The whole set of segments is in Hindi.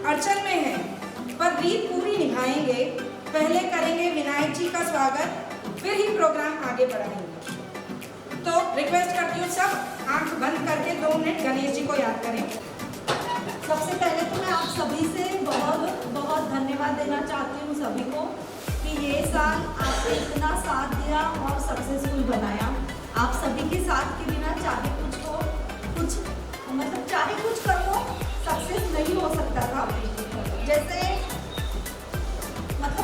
अड़चन में हैं, पर रीत पूरी निभाएंगे। पहले करेंगे विनायक जी का स्वागत, फिर ही प्रोग्राम आगे बढ़ाएंगे। तो रिक्वेस्ट करती हूँ सब आंख बंद करके 2 मिनट गणेश जी को याद करें। सबसे पहले तो मैं आप सभी से बहुत बहुत धन्यवाद देना चाहती हूँ सभी को कि ये साल आपने इतना साथ दिया और सक्सेसफुल बनाया। आप सभी के साथ के बिना चाहे कुछ हो, चाहे कुछ कर लो, सक्सेस नहीं हो सकता था। जैसे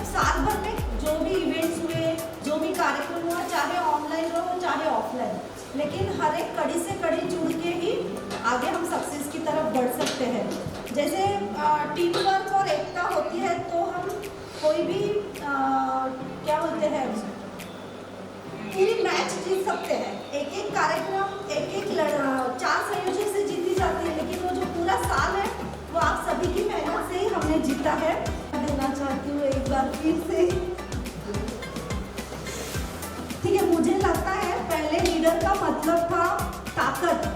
साल भर में जो भी इवेंट्स हुए, जो भी कार्यक्रम हुआ, चाहे ऑनलाइन हो चाहे ऑफलाइन, लेकिन हर एक कड़ी से कड़ी जुड़ के ही आगे हम सक्सेस की तरफ बढ़ सकते हैं। जैसे टीम वर्क और एकता होती है तो हम कोई भी क्या बोलते हैं, पूरी मैच जीत सकते हैं। एक एक कार्यक्रम एक 4 संयोजक से जीती जाती है, लेकिन वो जो पूरा साल है वो आप सभी की मेहनत से ही हमने जीता है। देना चाहती हूँ एक बार फिर से। ठीक है, मुझे लगता है पहले लीडर का मतलब था ताकत,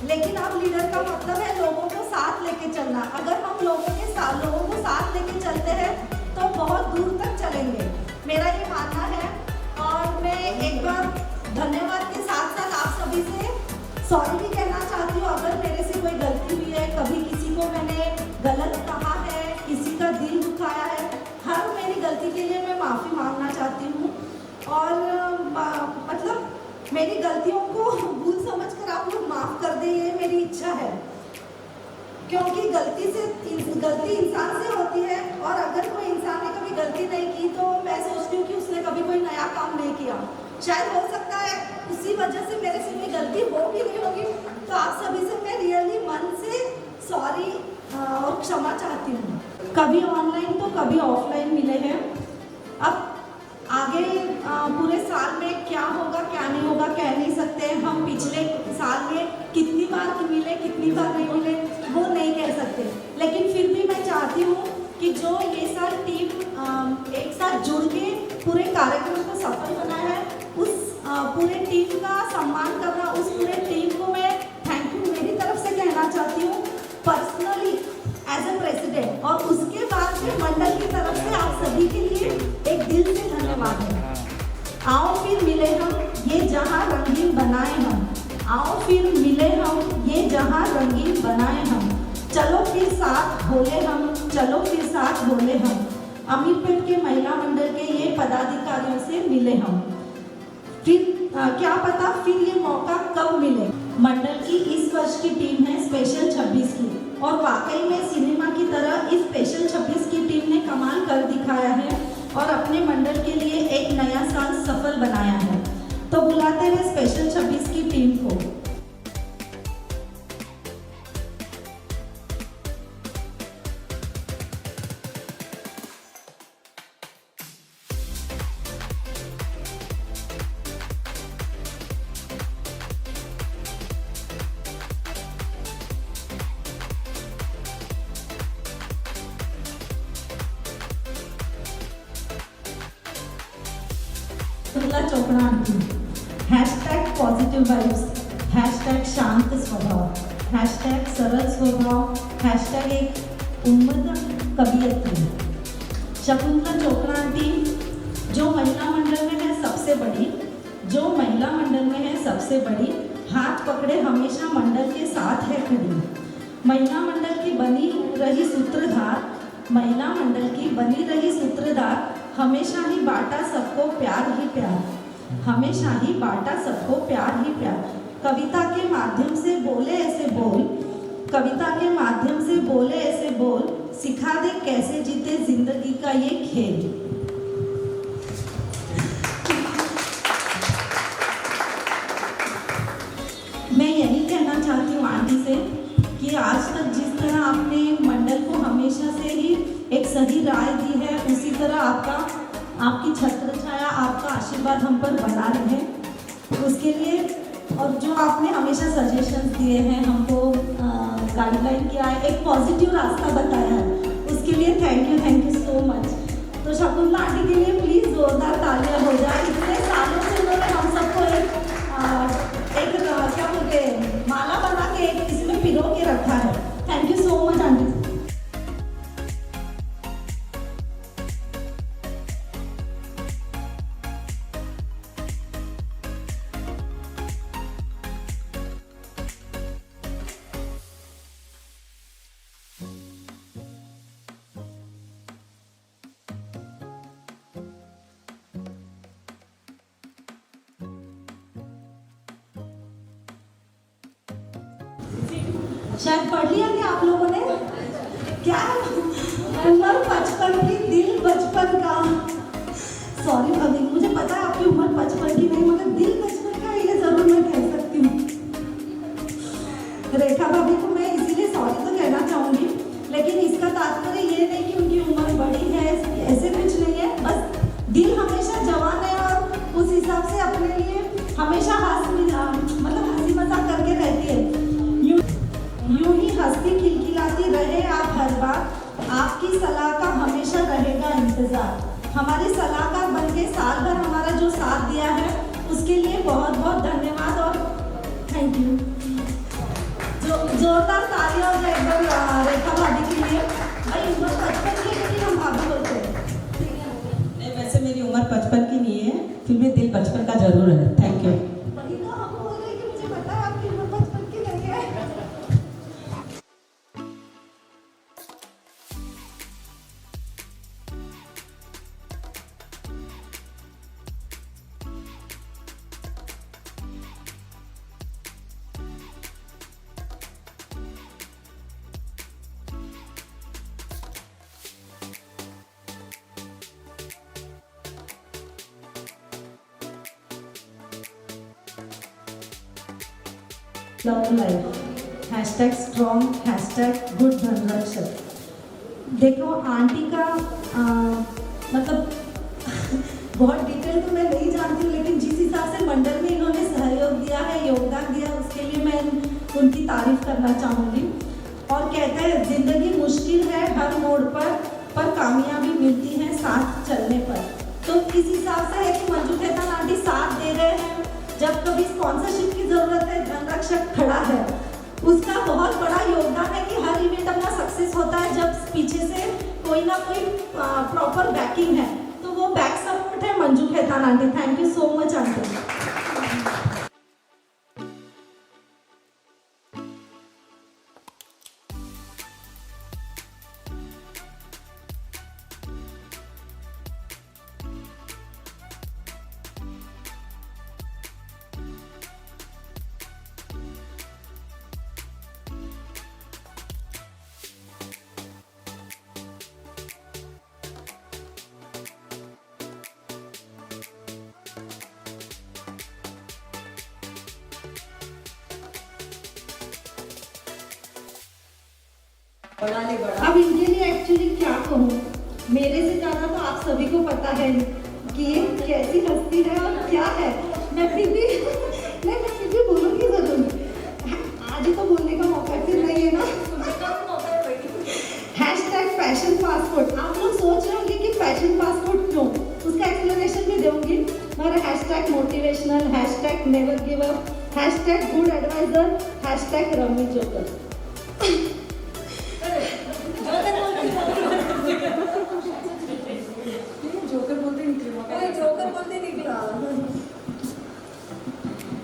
लेकिन अब लीडर का मतलब है लोगों को साथ लेके चलना। अगर हम लोगों को साथ लेके चलते हैं तो बहुत दूर तक चलेंगे, मेरा ये मानना है। और मैं एक बार धन्यवाद के साथ साथ आप सभी से सॉरी भी कहना चाहती हूँ अगर मेरे से कोई गलती हुई है, कभी किसी को मैंने गलत कहा है, किसी का दिल दुखाया है, हर मेरी गलती के लिए मैं माफ़ी मांगना चाहती हूँ। और मेरी गलतियों को भूल समझकर आप लोग माफ़ कर दें, ये मेरी इच्छा है। क्योंकि गलती इंसान से होती है, और अगर कोई इंसान ने कभी गलती नहीं की तो मैं सोचती हूँ कि उसने कभी कोई नया काम नहीं किया। शायद हो सकता है उसी वजह से मेरे से कोई गलती हो भी नहीं होगी। तो आप सभी से मैं रियली मन से सॉरी और क्षमा चाहती हूँ। कभी ऑनलाइन तो कभी ऑफलाइन मिले हैं। अब आगे पूरे साल में क्या होगा क्या नहीं होगा कह नहीं सकते। हम पिछले साल में कितनी बार मिले कितनी बार नहीं मिले वो नहीं कह सकते, लेकिन फिर भी मैं चाहती हूँ कि जो ये साल टीम एक साथ जुड़ के पूरे कार्यक्रम को सफल बनाया है, उस पूरे टीम का सम्मान करना, उस पूरे टीम को मैं थैंक यू मेरी तरफ से कहना चाहती हूँ पर्सनली एज ए प्रेसिडेंट। और उसके बाद फिर मंडल की तरफ से आप सभी के लिए एक दिल से धन्यवाद है। आओ फिर मिले हम, ये जहां रंगीन बनाए हम। आओ फिर मिले हम, ये जहां रंगीन बनाए हम। चलो फिर साथ बोले हम, चलो फिर साथ बोले हम। अमीरपेट के महिला मंडल के ये पदाधिकारियों से मिले हम। फिर क्या पता फिर ये मौका कब मिले। मंडल की इस वर्ष की टीम है स्पेशल 26 की, और वाकई में सिनेमा की तरह इस स्पेशल 26 की टीम ने कमाल कर दिखाया है और अपने मंडल के लिए एक नया साल सफल बनाया है। तो बुलाते हैं स्पेशल 26 की टीम को। Chopra aunty, hashtag positive vibes, hashtag शांत स्वभाव, हैशटैग सरल स्वभाव, हैशटैग एक उम्मद कवियत्री। शकुंतला चोपड़ा आंटी जो महिला मंडल में है सबसे बड़ी, जो महिला मंडल में है सबसे बड़ी, हाथ पकड़े हमेशा मंडल के साथ है खड़ी। महिला मंडल की बनी रही सूत्रधार, महिला मंडल की बनी रही सूत्रधार, हमेशा ही बांटा सबको प्यार ही प्यार, हमेशा ही बांटा सबको प्यार ही प्यार। कविता के माध्यम से बोले ऐसे बोल, कविता के माध्यम से बोले ऐसे बोल, सिखा दे कैसे जीते जिंदगी का ये खेल। मैं यही कहना चाहती हूँ आंटी से कि आज तक जिस तरह आपने मंडल को हमेशा से ही एक सही राय दी है, उसी तरह आपकी छत्र छाया, आपका आशीर्वाद हम पर बना रहे, उसके लिए। और जो आपने हमेशा सजेशंस दिए हैं, हमको गाइडलाइन किया है, एक पॉजिटिव रास्ता बताया है, उसके लिए थैंक यू सो मच। तो शकुंतला आंटी के लिए प्लीज़ जोरदार तालियां हो जाए। इतने सालों से उन्होंने हम सबको एक क्या बोलते हैं माला बना के एक इसमें पिरो के रखा है। Thank you so much aunty. शायद पढ़ लिया क्या आप लोगों ने? क्या उम्र 55 की, दिल बचपन का। सॉरी भाभी, मुझे पता है आपकी उम्र 55 की नहीं, मगर दिल बचपन का ये जरूर मैं कह सकती हूँ। रेखा भाभी को मैं इसीलिए सॉरी तो कहना चाहूँगी, लेकिन इसका तात्पर्य ये नहीं कि उनकी उम्र बड़ी है, ऐसे कुछ नहीं है। बस दिल हमेशा जवान है और उस हिसाब से अपने लिए हमेशा मतलब हंसी मजाक करके रहती है। यूं ही हंसती खिलखिलाती रहे आप हर बार, आपकी सलाह का हमेशा रहेगा इंतजार। हमारी सलाहकार बनके साल भर हमारा जो साथ दिया है उसके लिए बहुत बहुत धन्यवाद और थैंक यू। जोरदार तालियां और एकदम रेखा भाभी के लिए। भाई उम्र 55 की, लेकिन हम भाभी बोलते हैं। नहीं, वैसे मेरी उम्र 55 की नहीं है, फिर भी दिल बचपन का जरूर है। Thank you. वही तो हम बोल रहे हैं कि मुझे पता है आपकी उम्र 55 की नहीं है। Love life, hashtag strong, hashtag good धनरक्षक। देखो आंटी का मतलब बहुत डिटेल तो मैं नहीं जानती हूँ, लेकिन जिस हिसाब से मंडल में इन्होंने सहयोग दिया है, योगदान दिया, उसके लिए मैं उनकी तारीफ करना चाहूँगी। और कहते हैं जिंदगी मुश्किल है हर मोड़ पर कामयाबी मिलती है साथ चलने पर। तो इस हिसाब से है कि मंजू खेतान आंटी साथ दे रहे हैं। जब कभी स्पॉन्सरशिप की जरूरत है, धनरक्षक खड़ा है। उसका बहुत बड़ा योगदान है कि हर इवेंट अपना सक्सेस होता है जब पीछे से कोई ना कोई प्रॉपर बैकिंग है। तो वो बैक सपोर्ट है मंजू खेतान आंटी। थैंक यू सो मच आंटी। अब इनके लिए एक्चुअली क्या कहूँ, मेरे से ज़्यादा तो आप सभी को पता है कि ये कैसी हस्ती है और क्या है। मैं फिर भी बोलूँगी जरूर। आज ही तो बोलने का मौका फिर नहीं है ना। Hashtag fashion passport. आप लोग सोच रहे होंगे कि फैशन पासपोर्ट क्यों, उसका एक्सप्लेनेशन भी दूंगी। और hashtag motivational, hashtag never give up, hashtag good advisor, hashtag rummy joker. Joker बोलते निकला।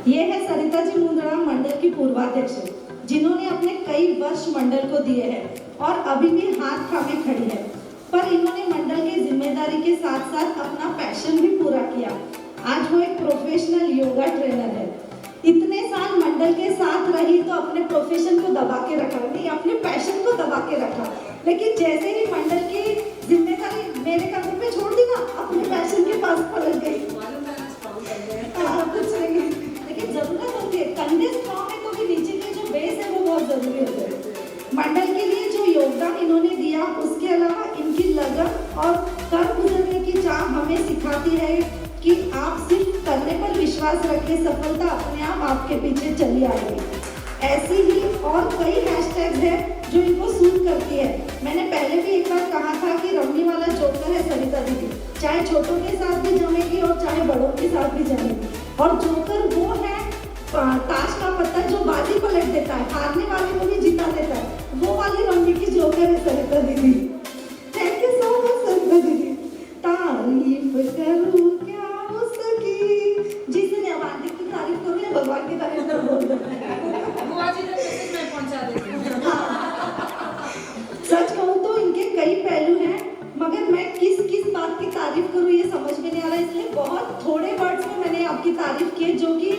ये है सरिता जी मुंदड़ा, मंडल की पूर्वाध्यक्ष, जिन्होंने अपने कई वर्ष मंडल को दिए हैं और अभी भी हाथ थामे खड़ी है। पर इन्होंने मंडल की जिम्मेदारी के साथ साथ अपना पैशन भी पूरा किया। आज वो एक प्रोफेशनल योगा ट्रेनर है। इतने साल मंडल के साथ रही तो अपने प्रोफेशन को दबा के रखा, नहीं अपने पैशन को दबा के रखा। लेकिन जैसे ही मंडल की जिम्मेदारी मेरे कंधे पे छोड़ दी ना, अपने पैशन के पास पलट गई। कुछ नहीं, लेकिन जरूरत होती है। कंधे स्ट्रॉन्ग है तो भी नीचे के जो बेस है वो बहुत जरूरी होता है। मंडल के लिए जो योगदान इन्होंने दिया, उसके अलावा इनकी लगन और कर गुजरने की चाह हमें सिखाती है कि आप सिर्फ करने पर विश्वास रखें, सफलता अपने आप आपके पीछे चली आएगी। ऐसी ही और कई हैशटैग्स हैं जो इनको सूट करती है। मैंने पहले भी एक बार कहा था कि रमनी वाला जोकर है सरिता दीदी, चाहे छोटों के साथ भी जमेगी और चाहे बड़ों के साथ भी जमेगी। और जोकर वो है ताश का पत्ता जो बाजी पलट देता है, हारने वाले को भी जिता देता है, वो वाली रमनी की जोकर है सरिता दीदी। थैंक यू सो मच सरिता दीदी। तारीफ करूं क्या उसकी, जिसने अब आंटी की तारीफ करूं या भगवान की तारीफ कर बोल दो। सच कहूँ तो इनके कई पहलू हैं, मगर मैं किस बात की तारीफ करूँ ये समझ में नहीं आ रहा, इसलिए बहुत थोड़े वर्ड्स में मैंने आपकी तारीफ की जो कि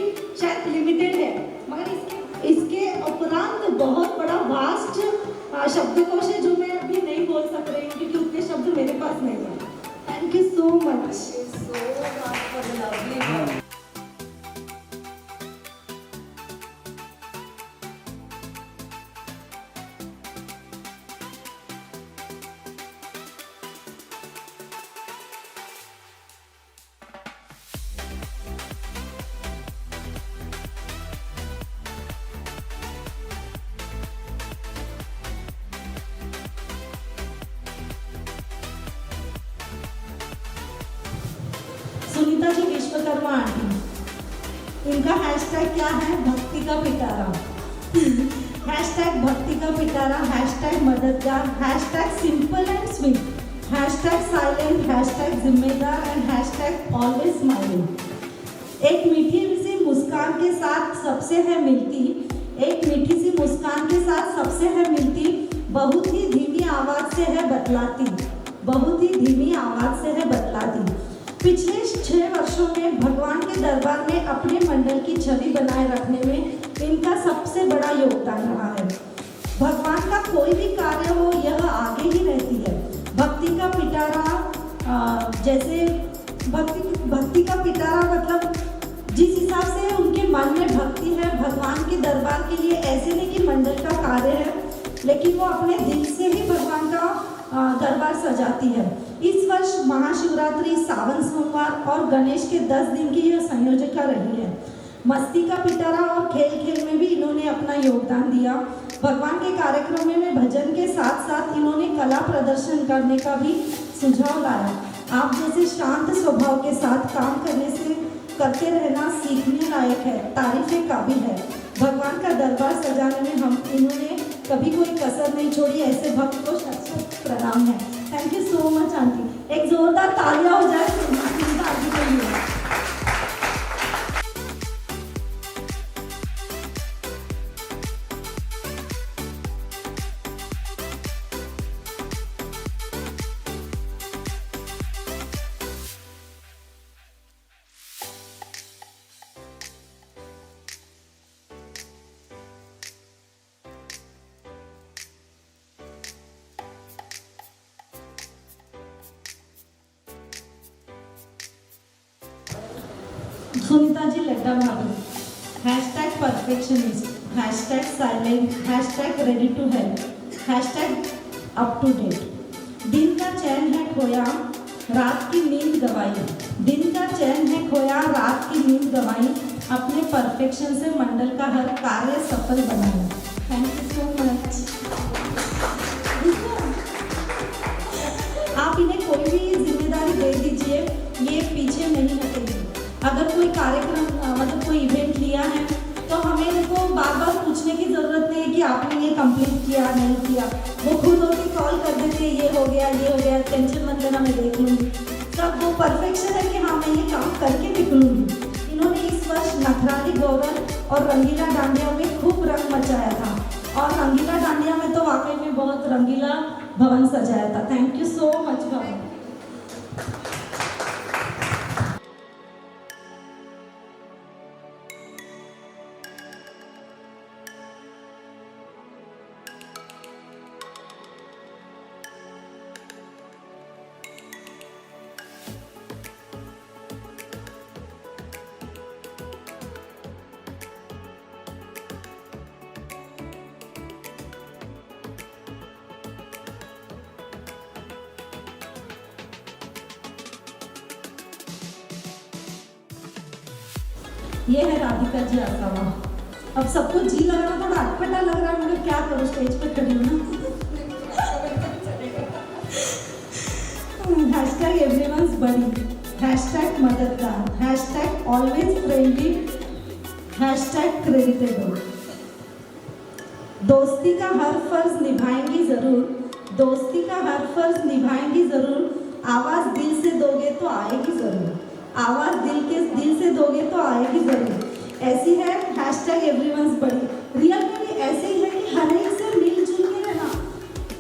शायद लिमिटेड है, मगर इसके उपरांत बहुत बड़ा शब्दकोश है जो मैं अभी नहीं बोल सक रही हूँ क्योंकि उतने शब्द मेरे पास नहीं है। Thank you so much. Sunita ji Vishwakarma आंटी, इनका हैशटैग क्या है? भक्ति का पिटारा। हैशटैग भक्ति का पिटारा, हैशटैग मददगार, hashtag simple and sweet, hashtag silent, hashtag जिम्मेदार एंड हैशटैग ऑलवेज स्माइलिंग। एक मीठी सी मुस्कान के साथ सबसे है मिलती, एक मीठी सी मुस्कान के साथ सबसे है मिलती, बहुत ही धीमी आवाज से है बतलाती, बहुत ही धीमी आवाज से है बतलाती। पिछले 6 वर्षों में भगवान के दरबार में अपने मंडल की छवि बनाए रखने में इनका सबसे बड़ा योगदान रहा है। भगवान का कोई भी कार्य हो यह आगे ही रहती है। भक्ति का पिटारा, जैसे भक्ति का पिटारा मतलब जिस हिसाब से उनके मन में भक्ति है भगवान के दरबार के लिए, ऐसे नहीं कि मंडल का कार्य है, लेकिन वो अपने दिल से ही भगवान का दरबार सजाती है। इस वर्ष महाशिवरात्रि, सावन सोमवार और गणेश के 10 दिन की यह संयोजका रही है। मस्ती का पिटारा और खेल खेल में भी इन्होंने अपना योगदान दिया। भगवान के कार्यक्रमों में भजन के साथ साथ इन्होंने कला प्रदर्शन करने का भी सुझाव लाया। आप जैसे शांत स्वभाव के साथ काम करते रहना सीखने लायक है, तारीफे काबिल है। भगवान का दरबार सजाने में इन्होंने कभी कोई कसर नहीं छोड़ी। ऐसे भक्त को शत प्रणाम है। Thank you so much aunty. एक जोरदार तालियां हो जाए सुनीता आंटी के लिए। सुनीता जी लड्डा भाभी, hashtag perfectionist, hashtag silent, hashtag ready to help, hashtag up to date. दिन का चैन है खोया, रात की नींद गवाई, दिन का चैन है खोया, रात की नींद गवाई, अपने परफेक्शन से मंडल का हर कार्य सफल बनाया। Thank you so much. आप इन्हें कोई भी जिम्मेदारी दे दीजिए, ये पीछे नहीं हटेगी। अगर कोई कार्यक्रम मतलब कोई इवेंट लिया है तो हमें इनको बार बार पूछने की ज़रूरत नहीं है कि आपने ये कंप्लीट किया नहीं किया। वो खुद होकर कॉल कर देते हैं, ये हो गया, टेंशन मत लेना, मैं देख लूँगी। तब वो परफेक्शन है कि हाँ मैं ये काम करके निकलूँगी। इन्होंने इस वर्ष नखराली गौरव और रंगीला डांडिया में खूब रंग मचाया था और रंगीला डांडिया में तो वाकई में बहुत रंगीला भवन सजाया था। थैंक यू सो मच भवन। ये है राधिका जी आसावा। अब सबको जी लग रहा, थोड़ा अटपटा लग रहा है, मुझे क्या करूँ, स्टेज पे खड़ी हूँ ना। हैशटैग एवरीवन्स बड़ी, हैशटैग मददगार, hashtag always friendly, hashtag creditable. दोस्ती का हर फर्ज निभाएंगी ज़रूर, दोस्ती का हर फर्ज निभाएंगी ज़रूर, आवाज़ दिल से दोगे तो आएगी ज़रूर, आवाज़ दिल से दोगे तो आएगी ज़रूर। ऐसी है हैशटैग एवरीवन्स बड़ी। रियल में भी ऐसे ही है कि हर एक से मिलजुल के रहना,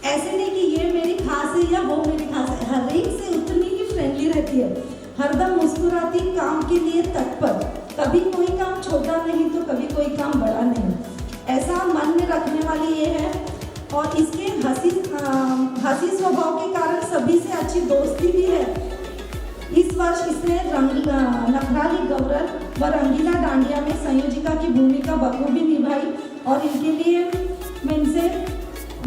ऐसे नहीं कि ये मेरी खास है या वो मेरी खास है, हर एक से उतनी ही फ्रेंडली रहती है, हरदम मुस्कुराती, काम के लिए तत्पर, कभी कोई काम छोटा नहीं तो कभी कोई काम बड़ा नहीं, ऐसा मन में रखने वाली ये है। और इसके हंसी स्वभाव के कारण सभी से अच्छी दोस्ती भी है। इस वर्ष इसने नखराली गौरव व रंगीला डांडिया में संयोजिका की भूमिका बखूबी निभाई और इनके लिए मैं इनसे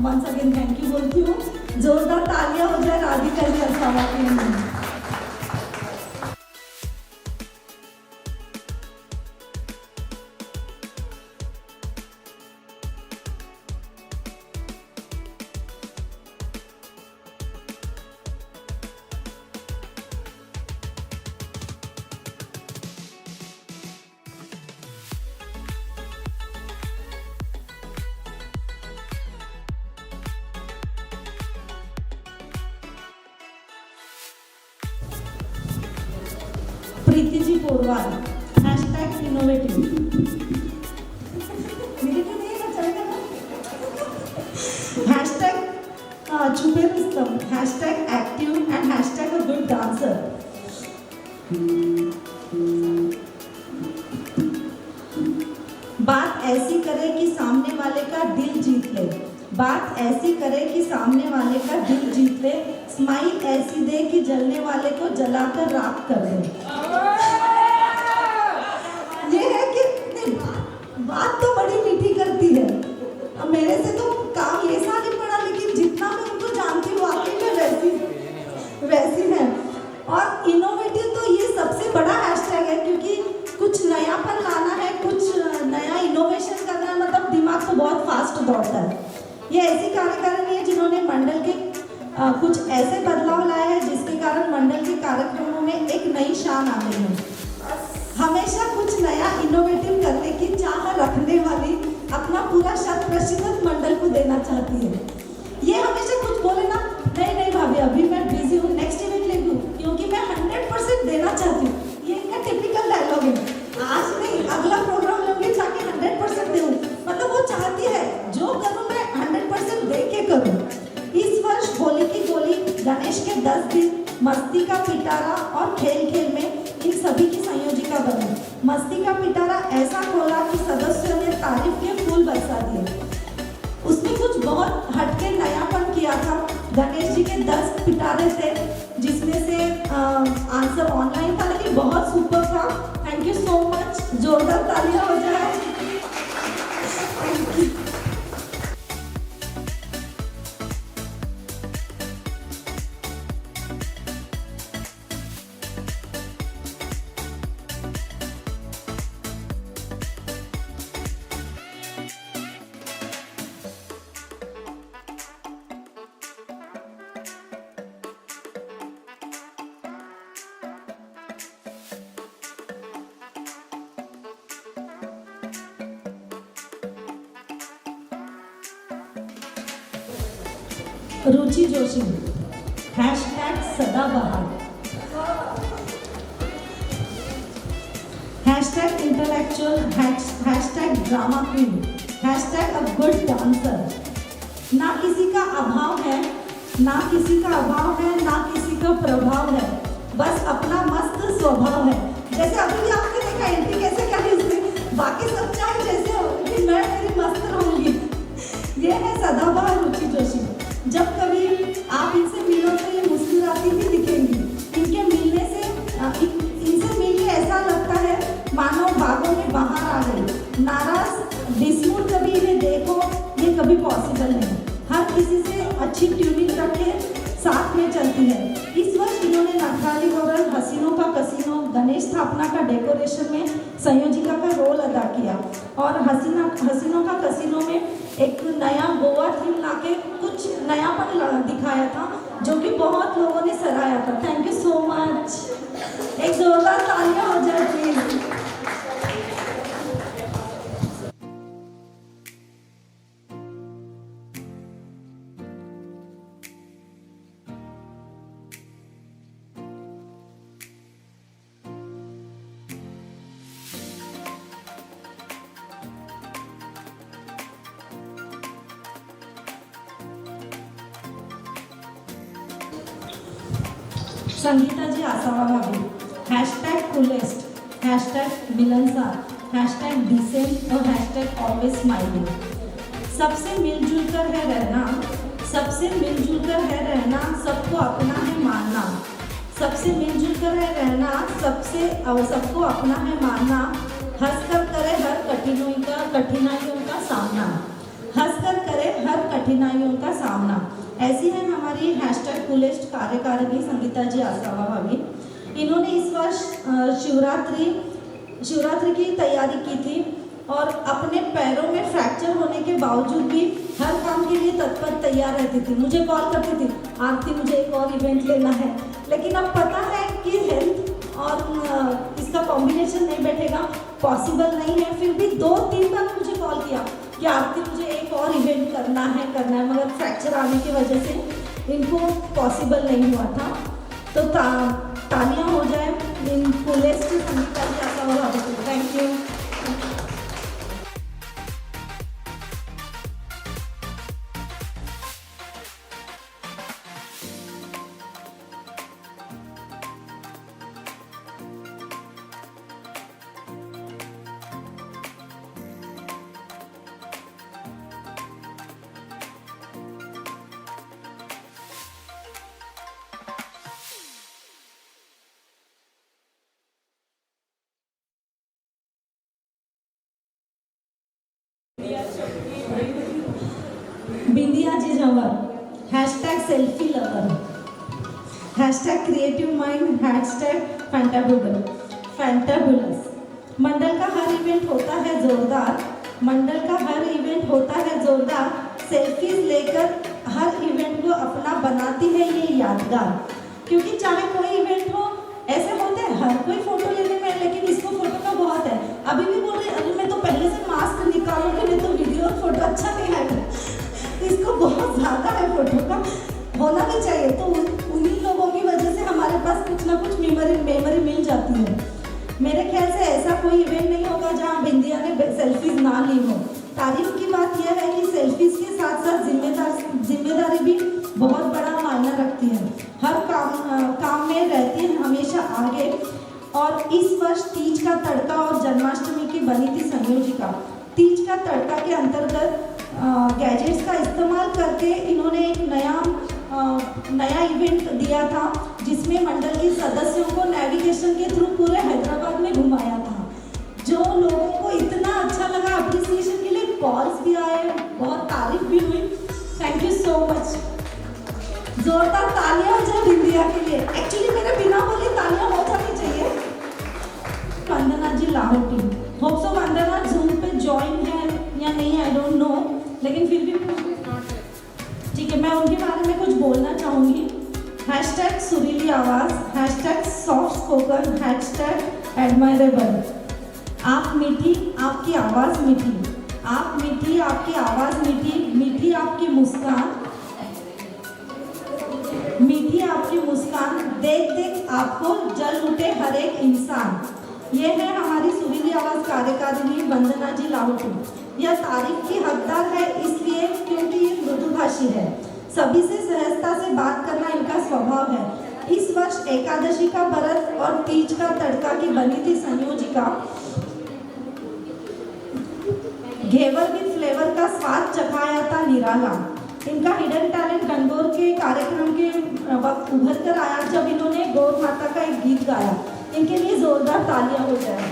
वंस अगेन थैंक यू बोलती हूँ। जोरदार तालियां हो जाए राधिका जी असावा के लिए। Preeti ji Porwal hashtag innovative. Hashtag छुपे Rustam, hashtag active and hashtag a good dancer. बात ऐसी करे कि सामने वाले का दिल जीत ले, बात ऐसी करे कि सामने वाले का दिल जीत ले, स्माइल ऐसी दे कि जलने वाले को जलाकर राख कर दे। ये है कि नहीं, बात तो बड़ी मीठी करती है। अब मेरे से तो काम ऐसा नहीं पड़ा, लेकिन जितना मैं उनको जानती हूँ वाकई में वैसी है। और इनोवेटिव तो ये सबसे बड़ा हैशटैग है, क्योंकि कुछ नयापन लाना है, कुछ नया इनोवेशन करना है, मतलब दिमाग तो बहुत फास्ट दौड़ता है। ये ऐसी कार्यकारिणी है जिन्होंने मंडल के कुछ ऐसे बदलाव लाए हैं जिसके कारण मंडल के कार्यक्रमों में एक नई शान आ गई है। हमेशा कुछ नया इनोवेटिव करने की चाह रखने वाली अपना पूरा 100% मंडल को देना चाहती है। ये हमेशा कुछ बोले ना, नहीं नहीं भाभी अभी मैं बिजी हूँ, नेक्स्ट इवेंट ले लूँ, क्योंकि मैं 100% देना चाहती हूँ। ये इनका टिपिकल डायलॉग है। आज नहीं अगला प्रोग्राम लूँगी जाके 100% दूँ, मतलब वो चाहती है जो करूँ मैं 100% दे के करूँ। इस वर्ष होली की गोली, गणेश के 10 दिन, मस्ती का पिटारा और खेल खेल में इन सभी की संयोजिका बनी। मस्ती का पिटारा ऐसा खोला कि सदस्यों ने तारीफ के फूल बरसा दिए। उसने कुछ बहुत हटके नयापन किया था। गणेश जी के 10 पिटारे थे, जिसमें से आंसर ऑनलाइन था, लेकिन बहुत सुपर था। थैंक यू सो मच, जोरदार तालियां हो जाए। रुचि जोशी, हैशटैग सदाबहार, hashtag intellectual, hashtag drama queen, hashtag a good dancer. ना किसी का अभाव है, ना किसी का अभाव है, ना किसी का प्रभाव है, बस अपना मस्त स्वभाव है। जैसे अभी भी आपने देखा एंट्री कैसे करी उसने, बाकी सब चाहे जैसे हो, लेकिन मैं मेरी मस्त रहूंगी। ये है सदाबहार रुचि जोशी। जब कभी आप इनसे मिलो तो ये मुस्कुराती भी दिखेंगी। इनके मिलने से इनसे मिलके ऐसा लगता है मानो बागों में बाहर आ गई। नाराज डिसमूड कभी इन्हें देखो, ये कभी पॉसिबल नहीं। हर किसी से अच्छी ट्यूनिंग रखे साथ में चलती है। इस वर्ष इन्होंने नखराली गौरव, हसीनों का कसीनो, गणेश स्थापना का डेकोरेशन में संयोजिका का रोल अदा किया और हसीनों का कसीनो में एक नया गोवा थीम लाके कुछ नयापन दिखाया था, जो कि बहुत लोगों ने सराहा था। Thank you so much. एक जोरदार तालियां हो जाए प्लीज। संगीता जी आसावा भाभी, हैशटैग कूलेस्ट, हैशटैग मिलनसार, हैशटैग डिसेंट और हैशटैग ऑलवेज स्माइलिंग। सबसे मिलजुल कर है रहना, सबसे मिलजुल कर है रहना, सबको अपना है मानना। सबसे मिलजुल कर है रहना, सबको अपना है मानना। हंसकर करे हर कठिनाइयों का सामना। हंसकर करे हर कठिनाइयों का सामना। ऐसी है हमारी हैशटैग कूलेस्ट कार्यकारिणी संगीता जी आसावा भाभी। इन्होंने इस वर्ष शिवरात्रि की तैयारी की थी और अपने पैरों में फ्रैक्चर होने के बावजूद भी हर काम के लिए तत्पर तैयार रहती थी। मुझे कॉल करती थी, आरती मुझे एक और इवेंट लेना है, लेकिन अब पता है कि हेल्थ और इसका कॉम्बिनेशन नहीं बैठेगा, पॉसिबल नहीं है। फिर भी 2-3 बार मुझे कॉल किया कि आरती मुझे एक और इवेंट करना है, मगर फ्रैक्चर आने की वजह से इनको पॉसिबल नहीं हुआ था। तो तालियां हो जाए इन कूलेस्ट संगीता जी आसावा भाभी को। Thank you. Bindiya ji Jawar, hashtag selfie lover, hashtag creative mind, hashtag fantabulous. मंडल का हर इवेंट होता है जोरदार, मंडल का हर इवेंट होता है जोरदार। सेल्फीज लेकर हर इवेंट को अपना बनाती है ये यादगार। क्योंकि चाहे कोई इवेंट हो, ऐसे होते हैं हर कोई फोटो लेने में, लेकिन इसको फोटो का बहुत है। अभी भी बोल रही अरे मैं तो पहले से मास्क निकालूंगी, नहीं तो वीडियो और फोटो अच्छा नहीं आएगा। इसको बहुत ज़्यादा है, फोटो का होना भी चाहिए। तो उन्हीं लोगों की वजह से हमारे पास कुछ ना कुछ मेमोरी मिल जाती है। मेरे ख्याल से ऐसा कोई इवेंट नहीं होगा जहाँ बिंदिया ने सेल्फीज ना ली हो। तारीफ की बात यह है कि सेल्फीज के साथ साथ जिम्मेदारी भी बहुत बड़ा मायना रखती है। हर काम में रहती है हमेशा आगे। और इस वर्ष तीज का तड़का और जन्माष्टमी की बनी थी संयोजिका। तीज का तड़का के अंतर्गत गैजेट्स का इस्तेमाल करके इन्होंने एक नया इवेंट दिया था, जिसमें मंडल के सदस्यों को नेविगेशन के थ्रू पूरे हैदराबाद में घुमाया था। जो लोगों को इतना अच्छा लगा, अप्रिसिएशन के लिए कॉल्स भी आए, बहुत तारीफ भी हुई। Thank you so much. जोरदार तालियां हो जाए बिंदिया के लिए। एक्चुअली मेरे बिना बोले तालियां हो जानी चाहिए। वंदना जी लाहौटी, होप सो वंदना जूम पे ज्वाइन है या नहीं, आई डोंट नो, लेकिन फिर भी ठीक है, मैं उनके बारे में कुछ बोलना चाहूँगी। हैशटैग सुरीली आवाज़, hashtag soft spoken, hashtag admirable. आप मीठी, आपकी आवाज़ मीठी, आप मीठी, आपकी आवाज़ मीठी, मीठी आपकी मुस्कान, मीठी आपकी मुस्कान, देख देख आपको जल उठे हर एक इंसान। ये है हमारी सुरीली आवाज़ कार्यकारिणी वंदना जी लाहौटी। यह तारीफ की हकदार है इसलिए क्योंकि ये मृदुभाषी है, सभी से सहजता से बात करना इनका स्वभाव है। इस वर्ष एकादशी का व्रत और तीज का तड़का की बनी थी संयोजिका। घेवर विद फ्लेवर का स्वाद चखाया था निराला। इनका हिडन टैलेंट गणगौर के कार्यक्रम के वक्त उभर कर आया जब इन्होंने गौ माता का एक गीत गाया। इनके लिए जोरदार तालियां हो जाए।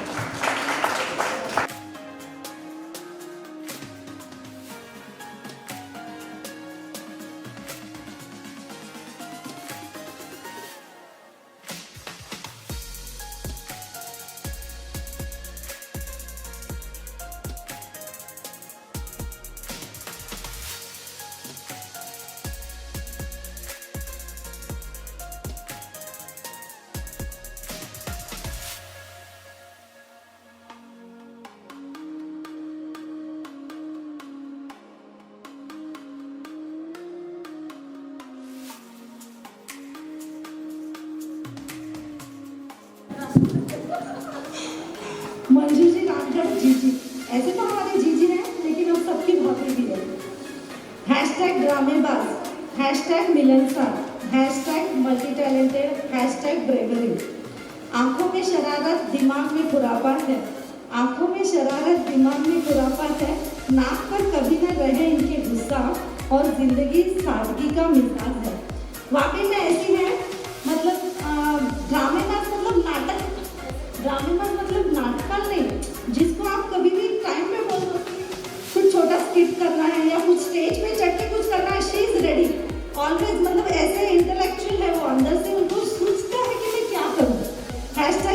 मंजू जी, रामगढ़ जीजी, ऐसे तो हमारे जीजी हैं, लेकिन हम सबकी बहुत भी है। हैशटैग ड्रामेबाज, हैशटैग मिलनसार, hashtag multi talented, hashtag bravery. आंखों में शरारत, दिमाग में खुरापात है, आंखों में शरारत, दिमाग में खुरापात है। नाक पर कभी न रहे इनके गुस्सा, और जिंदगी सादगी का मिजाज है। वाकई में ऐसी है, मतलब ड्रामेबाज मतलब ड्रामेबाज मतलब नाटक नहीं, जिसको आप कभी भी टाइम पे बोल सकते हैं कुछ छोटा स्किट करना है या कुछ स्टेज पे चढ़ के कुछ करना है, शी इज रेडी ऑलवेज। मतलब ऐसे इंटेलेक्चुअल है वो, अंदर से उनको सोचता है कि मैं क्या करूँ।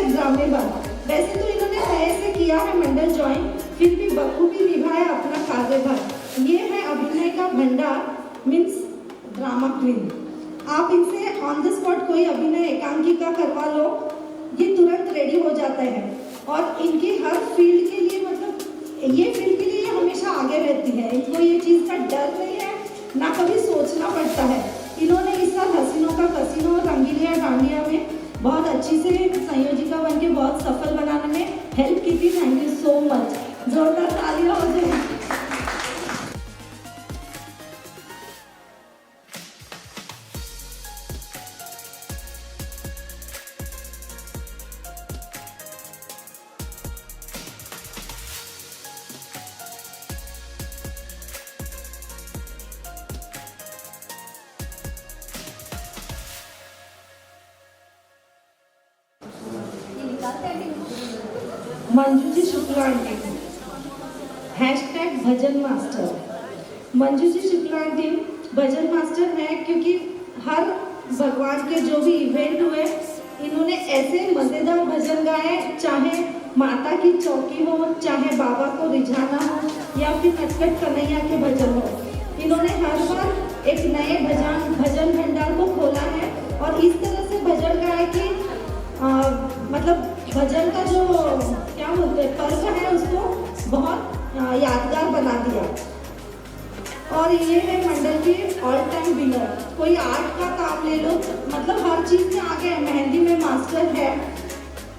#ड्रामेबाज। वैसे तो इन्होंने नए से किया है मंडल ज्वाइन, फिर भी बखूबी निभाया अपना कार्यभार। ये है अभिनय का भंडार मीन्स ड्रामा क्वीन। आप इनसे ऑन द स्पॉट कोई अभिनय एकांकिका करवा लो, ये तुरंत रेडी हो जाते हैं और इनकी हर फील्ड के लिए, मतलब ये फील्ड के लिए ये हमेशा आगे रहती है। इनको ये चीज़ का डर नहीं है, ना कभी सोचना पड़ता है। इन्होंने इस साल हसीनों का कसीनो और रंगीलिया डांडिया में बहुत अच्छी से संयोजिका बन के बहुत सफल बनाने में हेल्प की थी। Thank you so much. जोरदार तालियां हो जाए। मंजू जी शुक्ला आंटी, #भजन मास्टर। मंजू जी शुक्ला आंटी भजन मास्टर है क्योंकि हर भगवान के जो भी इवेंट हुए इन्होंने ऐसे मज़ेदार भजन गाए, चाहे माता की चौकी हो, चाहे बाबा को रिझाना हो या फिर नटखट कन्हैया के भजन हो। इन्होंने हर बार एक नए भजन भंडार को खोला है और इस तरह से भजन गाए कि मतलब भजन का जो क्या बोलते हैं पर्व है उसको बहुत यादगार बना दिया। और ये है मंडल के ऑल टाइम विनर। कोई आर्ट का काम ले लो, मतलब हर चीज़ में आगे है, मेहंदी में मास्टर है।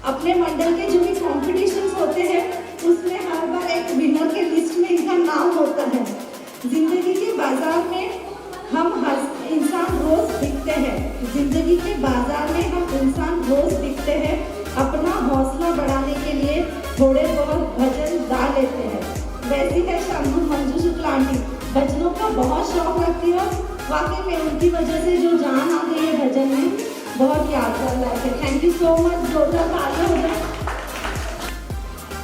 अपने मंडल के जो भी कॉम्पिटिशन्स होते हैं उसमें हर बार एक विनर के लिस्ट में इनका नाम होता है। जिंदगी के बाजार में हम हर इंसान रोज दिखते हैं, जिंदगी के बाजार में हम इंसान रोज दिखते हैं। अपना हौसला बढ़ाने के लिए थोड़े बहुत भजन गा लेते हैं। वैसी है शंभू मंजू शुक्ला आंटी, भजनों का बहुत शौक रखती है। वाकई में उनकी वजह से जो जान आ गई है भजन में, बहुत यादगार लायक है। Thank you so much. जोरदार तालियां हो जाए।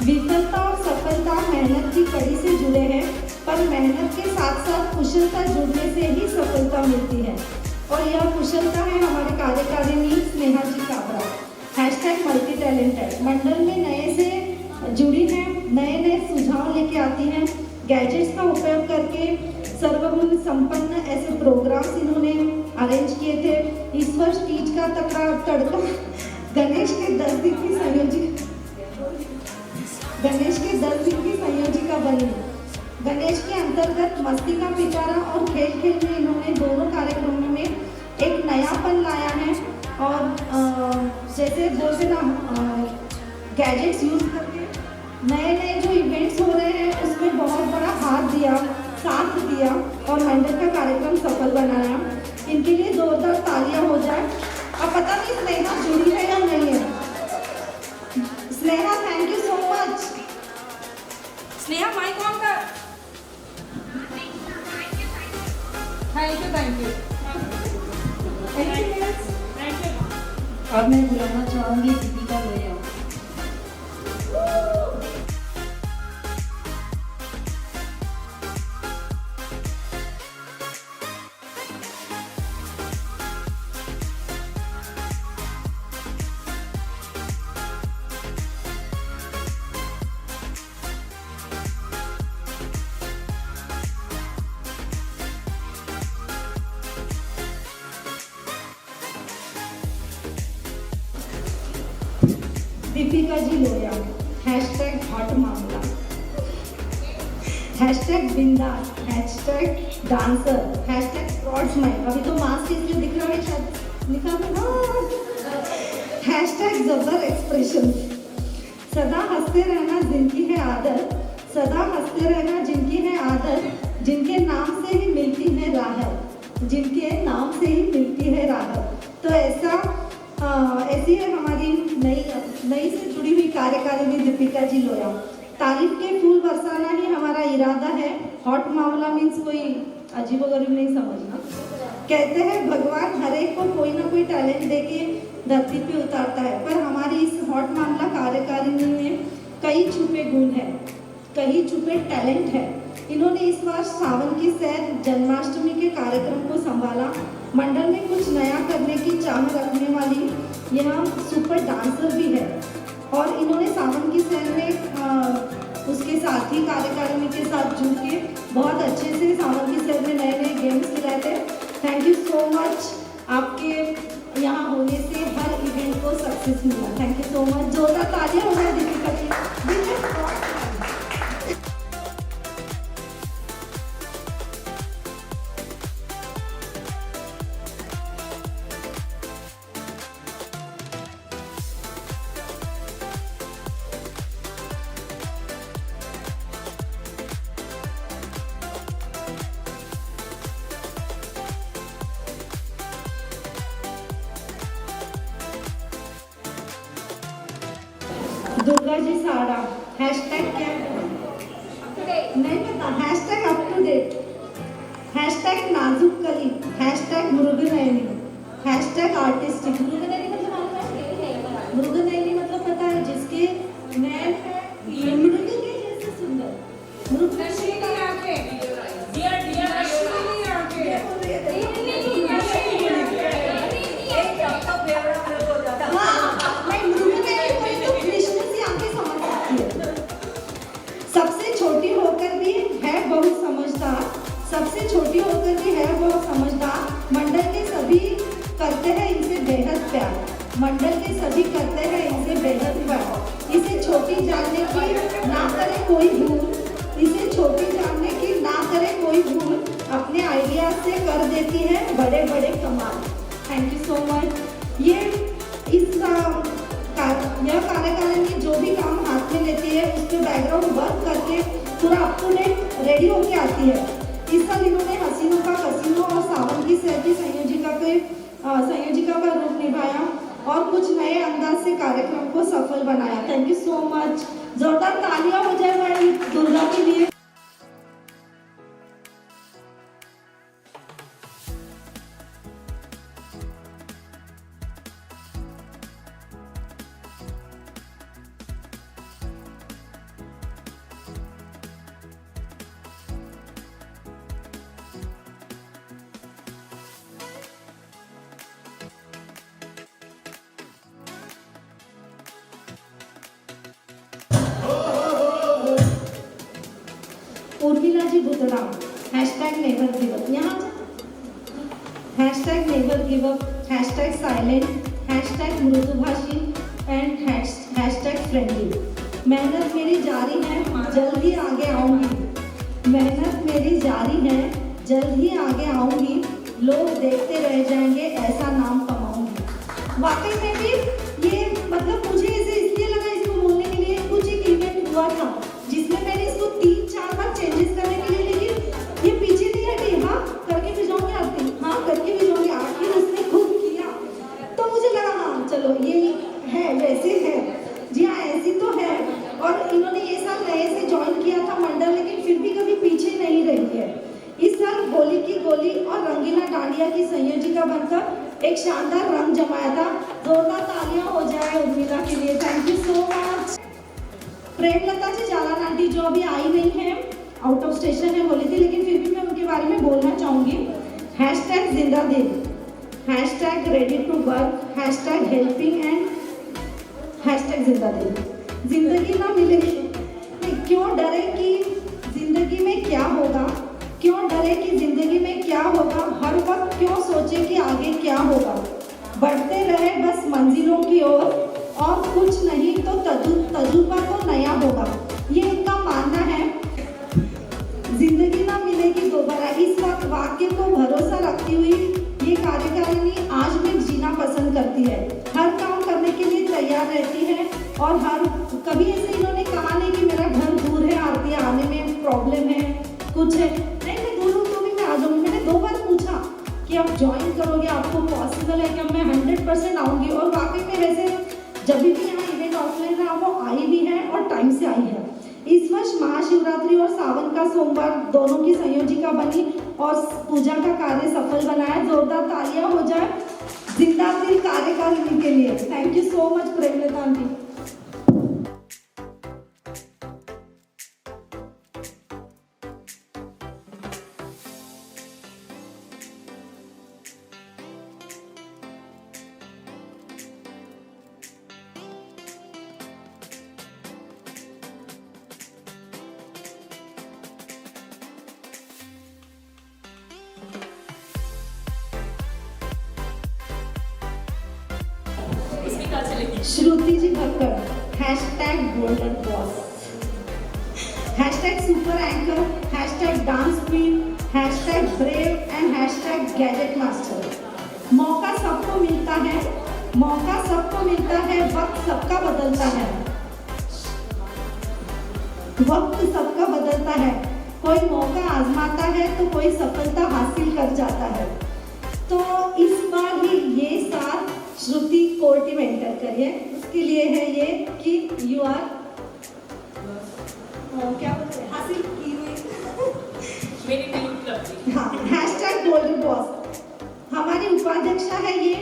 विफलता और सफलता मेहनत की कड़ी से जुड़े हैं, पर मेहनत के साथ साथ कुशलता जुड़ने से ही सफलता मिलती है। और यह कुशलता है हमारे कार्यकारिणी स्नेहा जी काबरा, #मल्टी टैलेंटेड। मंडल में नए से जुड़ी हैं, नए नए सुझाव लेके आती हैं। गैजेट्स का उपयोग करके सर्वगुण संपन्न ऐसे प्रोग्राम्स इन्होंने अरेंज किए थे। इस वर्ष टीच का तड़का गणेश के 10 दिन की संयोजिका बनी। गणेश के अंतर्गत मस्ती का पिटारा और खेल खेल में इन्होंने दोनों कार्यक्रमों में एक नयापन लाया है। और जैसे बोलते ना गैजेट्स यूज करके नए नए जो इवेंट्स हो रहे हैं उसमें बहुत बड़ा हाथ दिया, साथ दिया और मंडल का कार्यक्रम सफल बनाया। इनके लिए जोरदार तालियां हो जाए। अब पता नहीं स्नेहा जुड़ी है या नहीं है। Sneha thank you so much. Sneha mic on कर। Thank you. अब मैं बुलाना चाहूंगी दीपिका लोहिया। दीपिका जी लोहिया, #हॉट मामला, #बिंदास, #डांसर, #फ्रॉड्समैन। अभी तो मास्क इसलिए दिख रहा है, शायद लिखा है #जबर एक्सप्रेशन। सदा हंसते रहना जिनकी है आदत, सदा हंसते रहना जिनकी है आदत, जिनके नाम से ही मिलती है राहत, जिनके नाम से ही मिलती है राहत। तो ऐसी है हमारी नई से जुड़ी हुई कार्यकारिणी दीपिका जी लोहिया। तारीफ के फूल बरसाना ही हमारा इरादा है। हॉट मामला मीन्स कोई अजीबोगरीब नहीं समझना। कहते हैं भगवान हर एक को कोई ना कोई टैलेंट देके धरती पे उतारता है, पर हमारी इस हॉट मामला कार्यकारिणी में कई छुपे गुण हैं, कई छुपे टैलेंट है। इन्होंने इस बार सावन की सैर जन्माष्टमी के कार्यक्रम को संभाला। मंडल में कुछ नया करने की चाह रखने वाली यह सुपर डांसर भी है और इन्होंने सावन की सैर में उसके साथी कार्यकारिणी के साथ जुड़ के बहुत अच्छे से सावन की सैर में नए नए गेम्स खिलाए थे। थैंक यू सो मच, आपके यहाँ होने से हर इवेंट को सक्सेस मिला। थैंक यू सो मच, जोरदार तालियां हो जाए दीपिका जी। दुर्गा जी साड़ा हैशटैग क्या है नहीं पता, hashtag up to date, hashtag नाजुक कली, हैशटैग मृगनयनी, हैशटैग आर्टिस्टिक। मृगनयनी मतलब मालूम है? मृगनयनी मतलब पता है, जिसके नैन है मृग के जैसे सुंदर, मृगनयनी सबसे छोटी होकर भी है बहुत समझदार। मंडल के सभी करते हैं इनसे बेहद प्यार, मंडल के सभी करते हैं इनसे बेहद प्यार। इसे छोटी जानने की ना करे कोई भूल, इसे छोटी जानने की ना करे कोई भूल, अपने आइडिया से कर देती है बड़े बड़े कमाल। Thank you so much. ये इस यह कार्यकारिणी जो भी काम हाथ में लेती है उसके बैकग्राउंड वर्क करके पूरा अप टू डेट रेडी होके आती है। इस साल इन्होंने हसीनों का कसीनो और सावन की सैर की संयोजिका का रूप निभाया और कुछ नए अंदाज से कार्यक्रम को सफल बनाया। थैंक यू सो मच, जोरदार तालियां हो जाए मैडम दुर्गा के लिए। Urmila ji बुतड़ा hashtag never give up, यहाँ hashtag never give up, hashtag silent, hashtag मृदुभाषी एंड हैशटैग फ्रेंडली। मेहनत मेरी जारी है, जल्द ही आगे आऊँगी, मेहनत मेरी जारी है, जल्द ही आगे आऊँगी, लोग देखते रह जाएंगे, ऐसा नाम कमाऊँगी। वाकई में भी ये मतलब मुझे इसे इसलिए लगा इसको बोलने के लिए, कुछ एक इवेंट हुआ था जिसमें मैंने इसको 3-4 बार चेंजेस करने के लिए, लेकिन ये पीछे नहीं हटी। हाँ करके भी जाऊँगी आती, हाँ करके भी जाऊँगी, आखिर उसने खुद किया तो मुझे लगा हाँ चलो ये है, वैसे है जी हाँ ऐसी तो है। और इन्होंने ये साल नए से ज्वाइन किया था मंडल, लेकिन फिर भी कभी पीछे नहीं रही है। इस साल होली की गोली और रंगीला डांडिया की संयोजिका बनकर एक शानदार रंग जमाया था। जोरदार तालियां हो जाए उर्मिला के लिए। Thank you so much. Premlata ji Jalan aunty जो अभी आई नहीं है, आउट ऑफ स्टेशन है बोली थी, लेकिन फिर भी मैं उनके बारे में बोलना चाहूँगी। हैशटैग जिंदा दिल, hashtag ready to work, hashtag helping and hashtag जिंदा दिल। जिंदगी ना मिलेगी क्यों डरे कि जिंदगी में क्या होगा, क्यों डरे कि जिंदगी में क्या होगा, हर वक्त क्यों सोचे कि आगे क्या होगा, बढ़ते रहे बस मंजिलों की ओर और कुछ नहीं तो तजुर्बा तो नया होगा, ये उनका मानना है। जिंदगी ना मिलेगी दोबारा, इस वक्त वाक्य को भरोसा रखती हुई ये कार्यकारिणी आज भी जीना पसंद करती है, हर काम करने के लिए तैयार रहती है और हर कभी ऐसे इन्होंने कहा नहीं कि मेरा घर दूर है, आरती आने में प्रॉब्लम है, कुछ है, नहीं मैं दूर हूँ तो भी मैं आ जाऊँगी। मैंने 2 बार पूछा कि आप ज्वाइन करोगे, आपको पॉसिबल है कि मैं 100% आऊँगी, और वाकई में वैसे जब भी यहाँ इवेंट ऑफलाइन रहा वो आई भी है और टाइम से आई है। इस वर्ष महाशिवरात्रि और सावन का सोमवार दोनों की संयोजिका बनी और पूजा का कार्य सफल बनाया। जोरदार तालियां हो जाए जिंदा दिल कार्यकारिणी के लिए। Thank you so much Premlata aunty. Shruti ji Bhakkad hashtag golden boss, hashtag super anchor, hashtag dance queen, hashtag brave and hashtag gadget master. मौका सबको मिलता है, मौका सबको मिलता है, वक्त सबका बदलता है, वक्त सबका बदलता है। कोई मौका आजमाता है तो कोई सफलता हासिल कर जाता है। तो इस बार ही ये साथ श्रुति कोर्ट में एंटर करिए। उसके लिए है ये कि यू आर क्या बोलते हैं, हासिल की हुई मेरी नई उपलब्धि। हाँ, हैशटैग गोल्डन बॉस। हमारी उपाध्यक्षा है ये।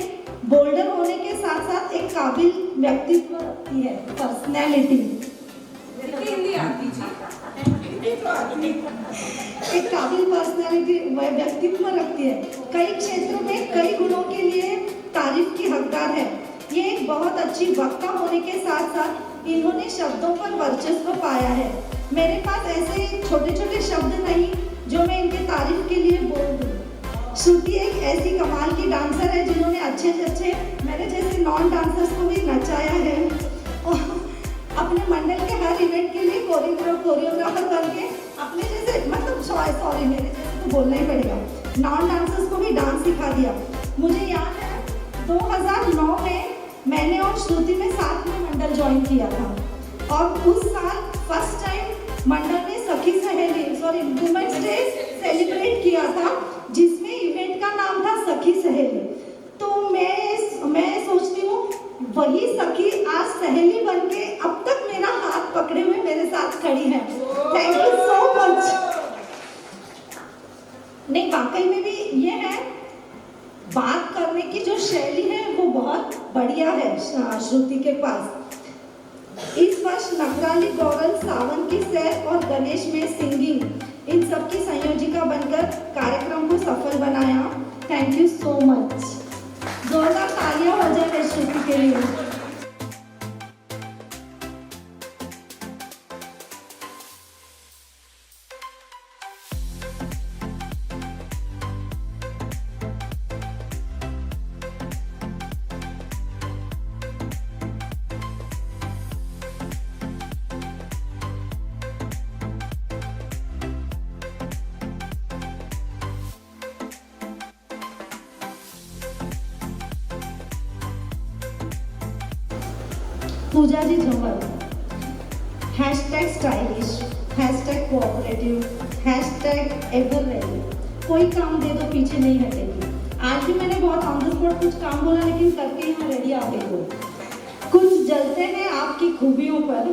बोल्डर होने के साथ साथ एक काबिल व्यक्तित्व रखती है, पर्सनैलिटी। हिंदी आती जी, हिंदी तो आती। एक काबिल पर्सनैलिटी व्यक्तित्व रखती है। कई क्षेत्रों में कई गुणों के लिए तारीफ की हकदार है। ये एक बहुत अच्छी वक्ता होने के साथ साथ इन्होंने शब्दों पर वर्चस्व पाया है। मेरे पास ऐसे छोटे छोटे शब्द नहीं जो मैं इनके तारीफ के लिए बोल दूँ। श्रुति एक ऐसी कमाल की डांसर है जिन्होंने अच्छे से अच्छे मेरे जैसे नॉन डांसर्स को भी नचाया है और अपने मंडल के हर इवेंट के लिए कोरियोग्राफर करके अपने जैसे मतलब सॉरी मेरे जैसे तो बोलना ही पड़ेगा, नॉन डांसर्स को भी डांस सिखा दिया। मुझे याद है 2009 में मैंने और श्रुति ने साथ में मंडल ज्वाइन किया था और उस साल फर्स्ट टाइम मंडल में सखी सहेली वुमेन्स डे सेलिब्रेट किया था, जिसमें इवेंट का नाम था सखी सहेली। तो मैं सोचती हूँ वही सखी आज सहेली बनके अब तक मेरा हाथ पकड़े हुए मेरे साथ खड़ी है। Thank you so much. नहीं, वाकई में भी ये है, बात करने की जो शैली है वो बहुत बढ़िया है श्रुति के पास। इस वर्ष नखराली गौरल, सावन की सैर और गणेश में सिंगिंग, इन सब की संयोजिका बनकर कार्यक्रम को सफल बनाया। Thank you so much. जोरदार तालियां हो जाए श्रुति के लिए। Pooja ji Jhanwar, hashtag stylish, hashtag cooperative, hashtag ever ready. कोई काम दे दो पीछे नहीं हटेगी। आज भी मैंने बहुत ऑन द स्पॉट कुछ काम बोला लेकिन करके यहाँ रेडी आ गई हो। कुछ जलते हैं आपकी खूबियों पर,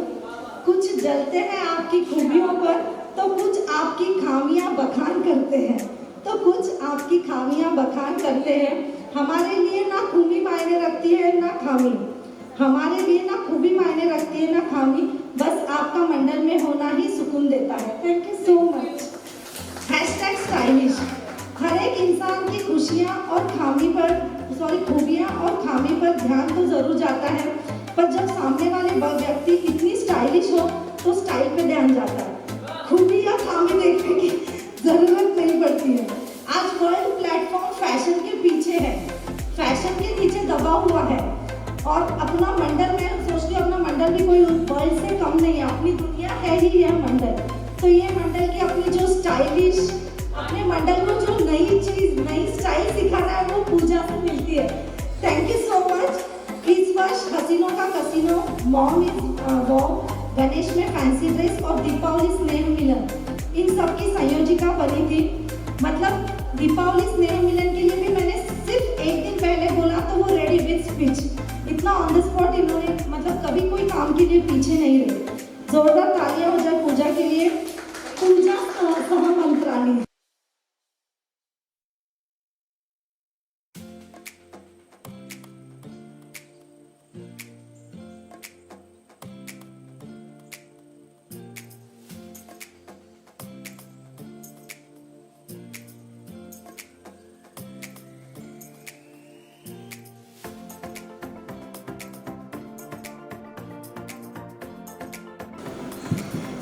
कुछ जलते हैं आपकी खूबियों पर, तो कुछ आपकी खामियां बखान करते हैं, तो कुछ आपकी खामियां बखान करते हैं। हमारे लिए ना खूबी मायने रखती है ना खामी, हमारे लिए ना खूबी मायने रखती है ना खामी, बस आपका मंडल में होना ही सुकून देता है। Thank you so much. Hashtag stylish. हर एक इंसान की खुशियाँ और खूबियाँ और खामी पर ध्यान तो जरूर जाता है, पर जब सामने वाले व्यक्ति इतनी स्टाइलिश हो तो स्टाइल पे ध्यान जाता है, खूबी या खामी देखने की जरूरत नहीं पड़ती है। आज वर्ल्ड प्लेटफॉर्म फैशन के पीछे है, फैशन के नीचे दबा हुआ है और अपना मंडल, मैं सोचती हूँ अपना मंडल भी कोई वर्ल्ड से कम नहीं है, अपनी दुनिया है ही यह मंडल। तो ये मंडल की अपनी जो स्टाइलिश, अपने मंडल को जो नई चीज नई स्टाइल सिखाना है वो पूजा से मिलती है। Thank you so much. इस वर्ष हसीनों का casino, mom is warm, Ganesh में फैंसी ड्रेस और दीपावली स्नेह मिलन, इन सब की संयोजिका बनी थी। मतलब दीपावली स्नेह मिलन के लिए भी मैंने सिर्फ एक दिन पहले बोला तो वो रेडी विद स्पीच। इतना ऑन द स्पॉट इन्होंने मतलब कभी कोई काम के लिए पीछे नहीं रहे। जोरदार तालियां हो जाए पूजा के लिए पूजा सहमंत्राणी।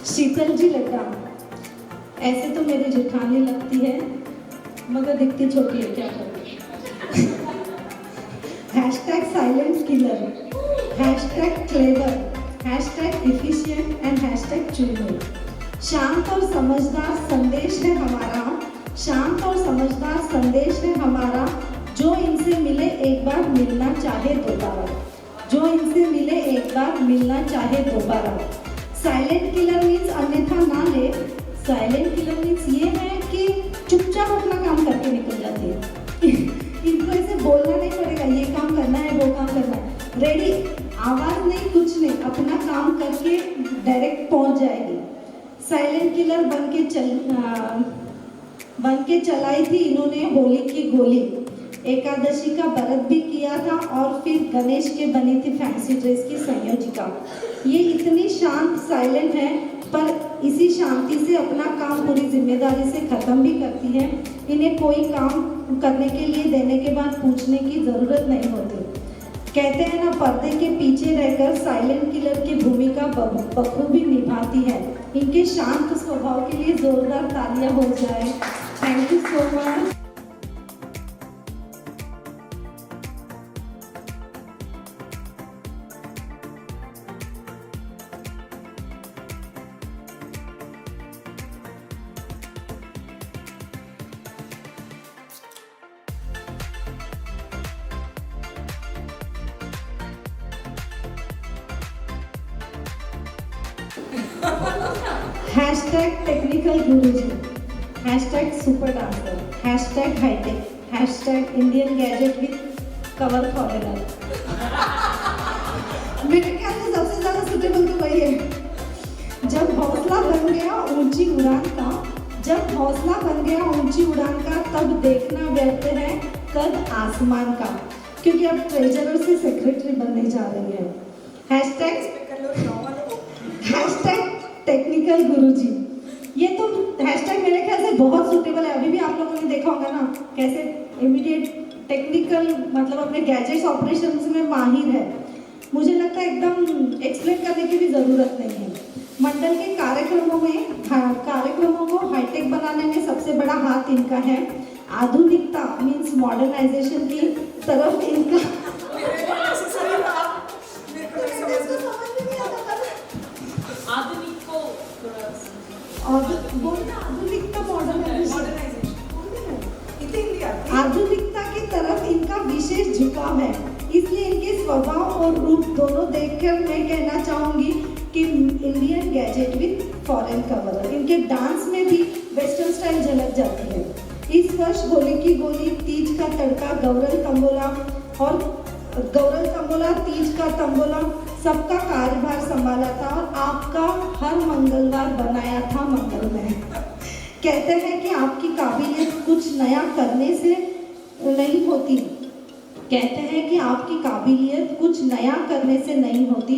शीतल जी लड्डा, ऐसे तो मेरी जेठानी लगती है मगर दिखती छोटी है, क्या करूँ। Hashtag silent killer, hashtag clever, hashtag efficient and hashtag चुनमुन। शांत और समझदार संदेश है हमारा, शांत और समझदार संदेश है हमारा, जो इनसे मिले एक बार मिलना चाहे दोबारा, जो इनसे मिले एक बार मिलना चाहे दोबारा। साइलेंट किलर मीन्स अन्यथा ना ले, साइलेंट किलर मीन्स ये है कि चुपचाप अपना काम करके निकल जाती है। इनको ऐसे बोलना नहीं पड़ेगा, ये काम करना है, वो काम करना है, रेडी, आवाज़ नहीं, कुछ नहीं, अपना काम करके डायरेक्ट पहुंच जाएगी। साइलेंट किलर बन के चलाई थी इन्होंने होली की गोली, एकादशी का व्रत भी किया था और फिर गणेश के बनी थी फैंसी ड्रेस की संयोजिका। ये इतनी शांत साइलेंट है पर इसी शांति से अपना काम पूरी जिम्मेदारी से ख़त्म भी करती है। इन्हें कोई काम करने के लिए देने के बाद पूछने की ज़रूरत नहीं होती। कहते हैं ना, पर्दे के पीछे रहकर साइलेंट किलर की भूमिका बखूबी निभाती है। इनके शांत स्वभाव के लिए ज़ोरदार तालियां हो जाए। Thank you so much. Hashtag technical Guruji, hashtag super dancer, hashtag hi tech, hashtag Indian gadget with cover foreigner. मेरे ख्याल से सबसे ज़्यादा सुटेबल तो वही है। जब हौसला बन गया ऊंची उड़ान का, जब हौसला बन गया ऊंची उड़ान का, तब देखना व्यर्थ है कद आसमान का, क्योंकि अब ट्रेजरर से सेक्रेटरी बनने जा रही है। हैशटैग टेक्निकल गुरुजी, ये तो हैशटैग मेरे ख्याल से बहुत सूटेबल है। अभी भी आप लोगों ने देखा होगा ना कैसे इमीडिएट टेक्निकल मतलब अपने गैजेट्स ऑपरेशंस में माहिर है। मुझे लगता है एकदम एक्सप्लेन करने की भी ज़रूरत नहीं है। मंडल के कार्यक्रमों को हाईटेक बनाने में सबसे बड़ा हाथ इनका है। आधुनिकता मीन्स मॉडर्नाइजेशन की तरफ इनका आधुनिक को आधुनिकता आधुनिकता की तरफ इनका विशेष झुकाव है। इसलिए इनके स्वभाव और रूप दोनों देखकर मैं कहना चाहूँगी कि Indian gadget with foreign cover. इनके डांस में भी वेस्टर्न स्टाइल झलक जाती है। इस वर्ष होली की गोली, तीज का तड़का, गौरल तंबोला, तीज का तंबोला, सबका कार्यभार संभाला था और आपका हर मंगलवार बनाया था मंगलमय। कहते हैं कि आपकी काबिलियत कुछ नया करने से नहीं होती, कहते हैं कि आपकी काबिलियत कुछ नया करने से नहीं होती,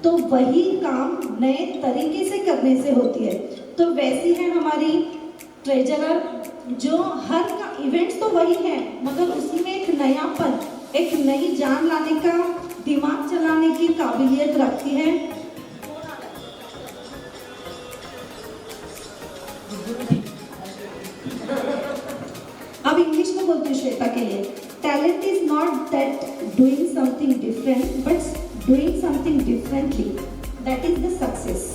तो वही काम नए तरीके से करने से होती है। तो वैसी है हमारी ट्रेजरर, जो हर का इवेंट्स तो वही है मगर उसी में एक नयापन, एक नई जान लाने का, दिमाग चलाने की काबिलियत रखती है। अब इंग्लिश में बोलती हूँ श्वेता के लिए। Talent is not that doing something different but doing something differently, that is the success.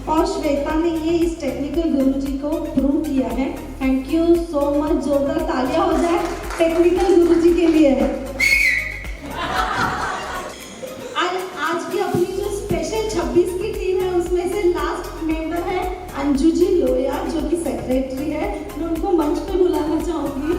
और श्वेता ने ये इस टेक्निकल गुरुजी को प्रूव किया है। Thank you so much. जोरदार तालियां हो जाए टेक्निकल गुरुजी के लिए। आज की अपनी जो स्पेशल 26 की टीम है उसमें से लास्ट मेंबर है अंजू जी लोया, जो कि सेक्रेटरी है। मैं उनको मंच पे बुलाना चाहूँगी।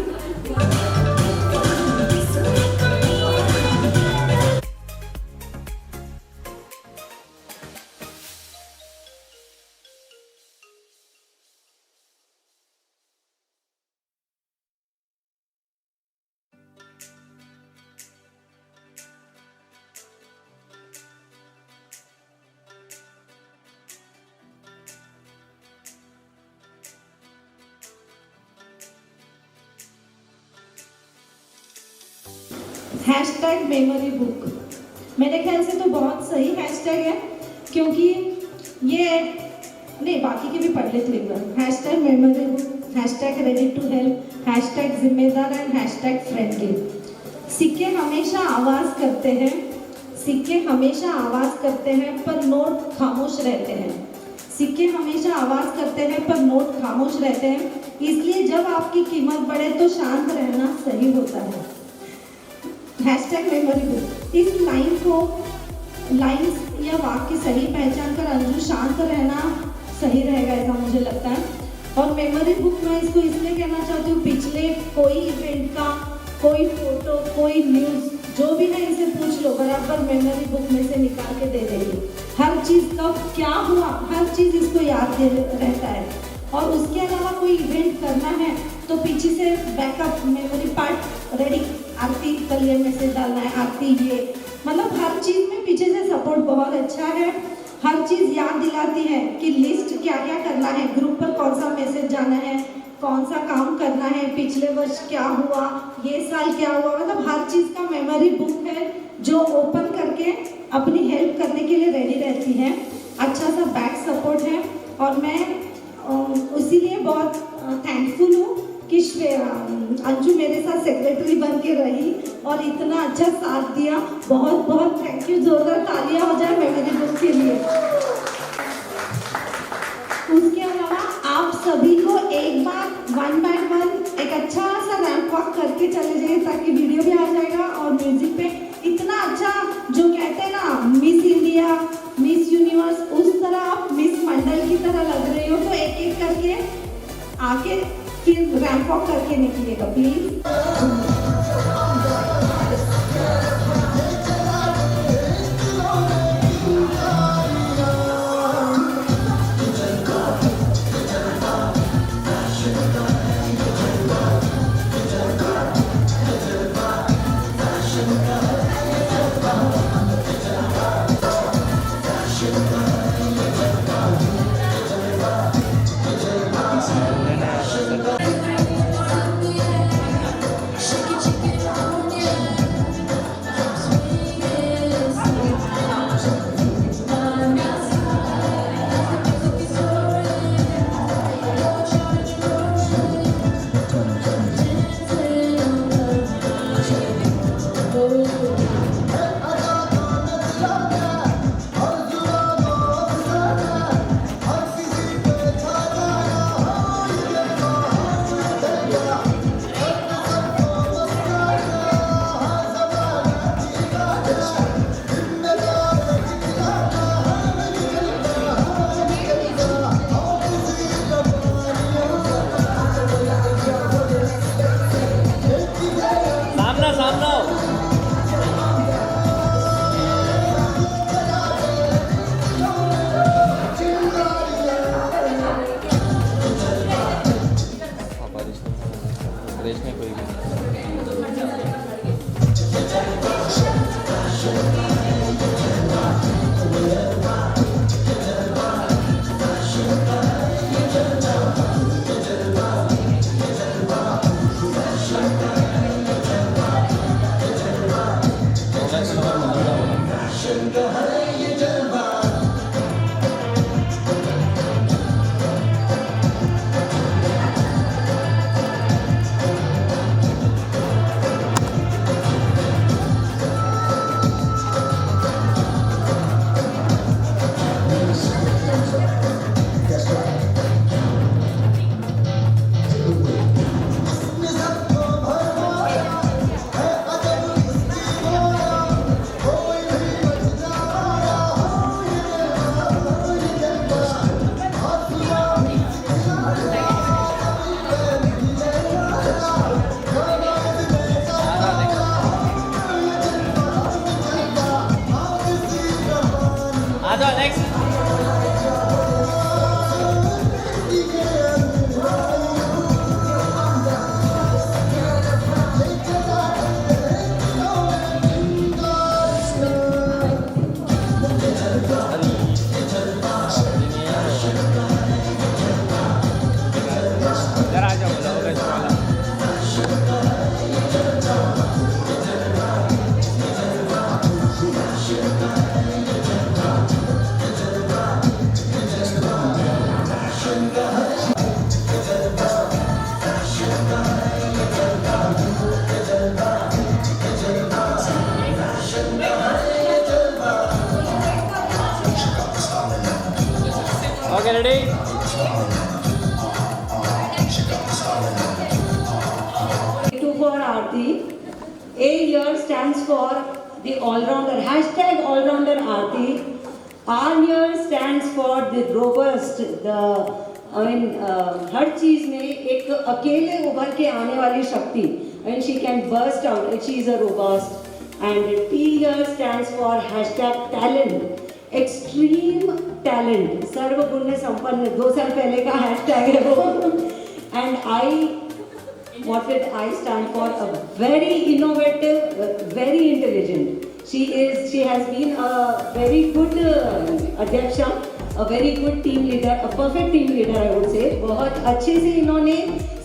हैशटैग मेमोरी बुक मेरे ख्याल से तो बहुत सही हैशटैग है, क्योंकि ये नहीं बाकी के भी पढ़ लेते एक बार। Hashtag memory book, hashtag ready to help, hashtag जिम्मेदार एंड हैशटैग फ्रेंडली। सिक्के हमेशा आवाज़ करते हैं, सिक्के हमेशा आवाज़ करते हैं पर नोट खामोश रहते हैं। सिक्के हमेशा आवाज़ करते हैं पर नोट खामोश रहते हैं, इसलिए जब आपकी कीमत बढ़े तो शांत रहना सही होता है। हैशटैग मेमोरी बुक, इस लाइन को लाइन्स या वाक्य सही पहचान कर अंजू शांत रहना सही रहेगा, ऐसा मुझे लगता है। और मेमोरी बुक में इसको इसलिए कहना चाहती हूँ, पिछले कोई इवेंट का कोई फोटो कोई न्यूज़ जो भी है इसे पूछ लो, बराबर मेमोरी बुक में से निकाल के दे देगी। हर चीज़ कब क्या हुआ हर चीज़ इसको याद रहता है। और उसके अलावा कोई इवेंट करना है तो पीछे से बैकअप मेमोरी पार्ट रेडी, आरती कल ये मैसेज डालना है, आरती ये, मतलब हर चीज़ में पीछे से सपोर्ट बहुत अच्छा है। हर चीज़ याद दिलाती है कि लिस्ट क्या क्या करना है, ग्रुप पर कौन सा मैसेज जाना है, कौन सा काम करना है, पिछले वर्ष क्या हुआ, ये साल क्या हुआ, मतलब हर चीज़ का मेमोरी बुक है जो ओपन करके अपनी हेल्प करने के लिए रेडी रहती है। अच्छा सा बैक सपोर्ट है और मैं इसीलिए बहुत थैंकफुल हूँ कि अंजू मेरे साथ सेक्रेटरी बन के रही और इतना अच्छा साथ दिया। बहुत बहुत थैंक यू, जोरदार तालियां हो जाए मेमोरी बुक के लिए। उसके अलावा आप सभी को एक बार 1 by 1 एक अच्छा सा रैंप वॉक करके चले जाइए, ताकि वीडियो भी आ जाएगा और म्यूजिक पे इतना अच्छा जो कहते हैं ना मिस इंडिया मिस यूनिवर्स, उस तरह आप मिस मंडल की तरह लग रही हो, तो एक एक करके आके फिर रैंप वॉक करके निकलिएगा please. ready? Two for Aarti. A here stands for the all-rounder. Hashtag all-rounder Aarti. R here stands for the robust. हर चीज में एक अकेले उभर के आने वाली शक्ति. And she can burst out. She is a robust. And T here stands for hashtag talent. Extreme talent. सर्वगुण संपन्न. 2 साल पहले का hashtag है वो. And what did I stand for? A very innovative, very intelligent. She has been a very good Adhyaksha, a very good team leader, a perfect team leader I would say. बहुत अच्छे से इन्होंने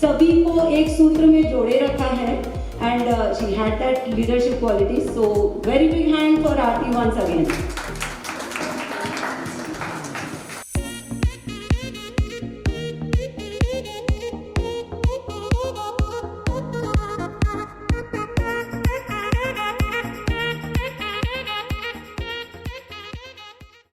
सभी को एक सूत्र में जोड़े रखा है. And she had that leadership quality. So very big hand for Aarti once again.